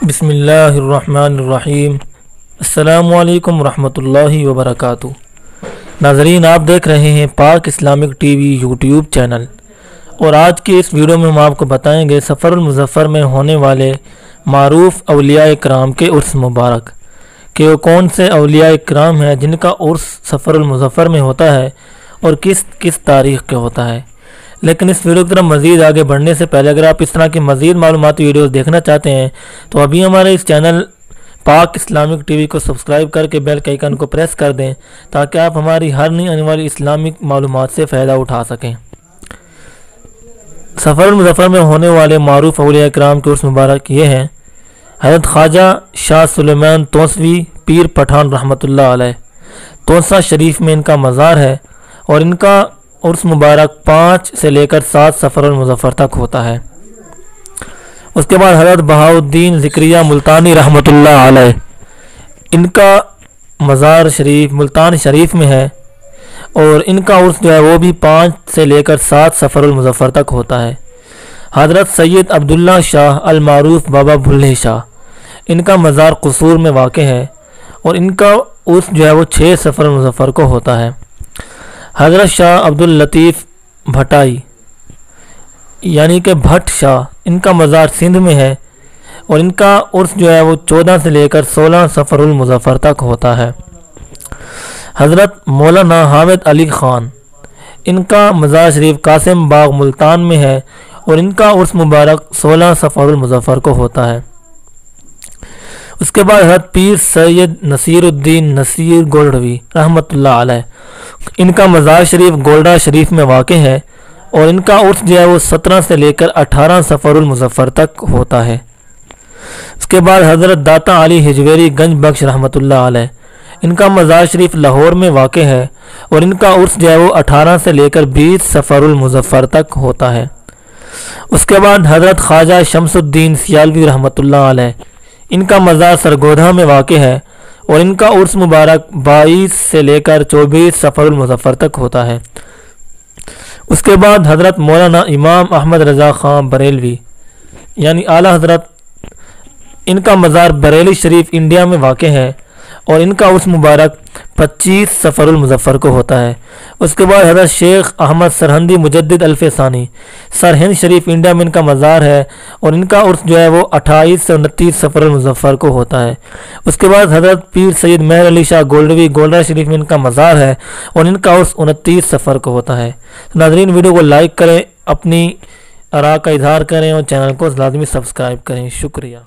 بسم اللہ الرحمن الرحیم۔ السلام علیکم ورحمۃ اللہ وبرکاتہ۔ ناظرین، آپ دیکھ رہے ہیں پاک Islamic T V YouTube channel, اور آج کی اس ویڈیو میں ہم آپ کو بتائیں گے سفر المظفر میں ہونے والے معروف اولیاء اکرام کے عرس مبارک، کہ وہ کون سے اولیاء اکرام ہیں جن کا عرس سفر المظفر میں ہوتا ہے اور کس کس تاریخ کے ہوتا ہے۔ لیکن اس ویڈیو کی طرف مزید آگے بڑھنے سے پہلے اگر آپ اس طرح کی مزید معلوماتی ویڈیوز دیکھنا چاہتے ہیں تو ابھی ہمارے اس چینل پاک اسلامک ٹی وی کو سبسکرائب کر کے بیل کے آئیکن کو پریس کر دیں تاکہ آپ ہماری ہر نئی آنے والی اسلامک معلومات سے فائدہ اٹھا سکیں۔ سفر المظفر میں ہونے والے معروف اولیاء اکرام کے عرس مبارک یہ ہیں: حضرت خواجہ شاہ سلیمان توسوی پیر پٹھان رحمۃ اللہ علیہ، توسہ شریف میں ان کا مزار ہے، اور ان کا عرس مبارک 5 سے لے کر 7 سفر المظفر تک ہوتا ہے۔ اس کے بعد حضرت بہاؤالدین ذکریہ ملتانی رحمۃ اللہ علیہ، ان کا مزار شریف ملتان شریف میں ہے، اور ان کا عرس جو ہے وہ بھی 5 سے لے کر 7 سفر المظفر تک ہوتا ہے۔ حضرت سید عبداللہ شاہ المعروف بابا بھلے شاہ، ان کا مزار قصور میں واقع ہے، اور ان کا عرس جو ہے وہ 6 سفر المظفر کو ہوتا ہے۔ حضرت شاہ عبداللطیف بھٹائی یعنی کہ بھٹ شاہ، ان کا مزار سندھ میں ہے، اور ان کا عرس جو ہے وہ 14 سے لے کر 16 سفر المظفر تک ہوتا ہے۔ حضرت مولانا حامد علی خان، ان کا مزار شریف قاسم باغ ملتان میں ہے، اور ان کا عرس مبارک 16 سفر المظفر کو ہوتا ہے۔ اس کے بعد حضرت پیر سید نصیر الدین نصیر گولڈوی رحمۃ اللہ علیہ، ان کا مزار شریف گولڈا شریف میں واقع ہے، اور ان کا عرس جو ہے وہ 17 سے لے کر 18 سفر المظفر تک ہوتا ہے۔ اس کے بعد حضرت داتا علی ہجویری گنج بخش رحمۃ اللہ علیہ، ان کا مزار شریف لاہور میں واقع ہے، اور ان کا عرس جو ہے وہ 18 سے لے کر 20 سفر المظفر تک ہوتا ہے۔ اس کے بعد حضرت خواجہ شمس الدین سیالوی رحمۃ اللہ علیہ، ان کا مزار سرگودھا میں واقع ہے، اور ان کا عرس مبارک 22 سے لے کر 24 سفر المظفر تک ہوتا ہے۔ اس کے بعد حضرت مولانا امام احمد رضا خان بریلوی یعنی اعلیٰ حضرت، ان کا مزار بریلی شریف انڈیا میں واقع ہے، اور ان کا عرس مبارک 25 سفر المظفر کو ہوتا ہے۔ اس کے بعد حضرت شیخ احمد سرہندی مجدد الف ثانی، سرہند شریف انڈیا میں ان کا مزار ہے، اور ان کا عرس جو ہے وہ 28 سے 29 سفر المظفر کو ہوتا ہے۔ اس کے بعد حضرت پیر سید مہر علی شاہ گولڈوی گولڈا شریف میں ان کا مزار ہے، اور ان کا عرس 29 سفر کو ہوتا ہے۔ ناظرین، ویڈیو کو لائک کریں، اپنی آراء کا اظہار کریں، اور چینل کو لازمی سبسکرائب کریں۔ شکریہ۔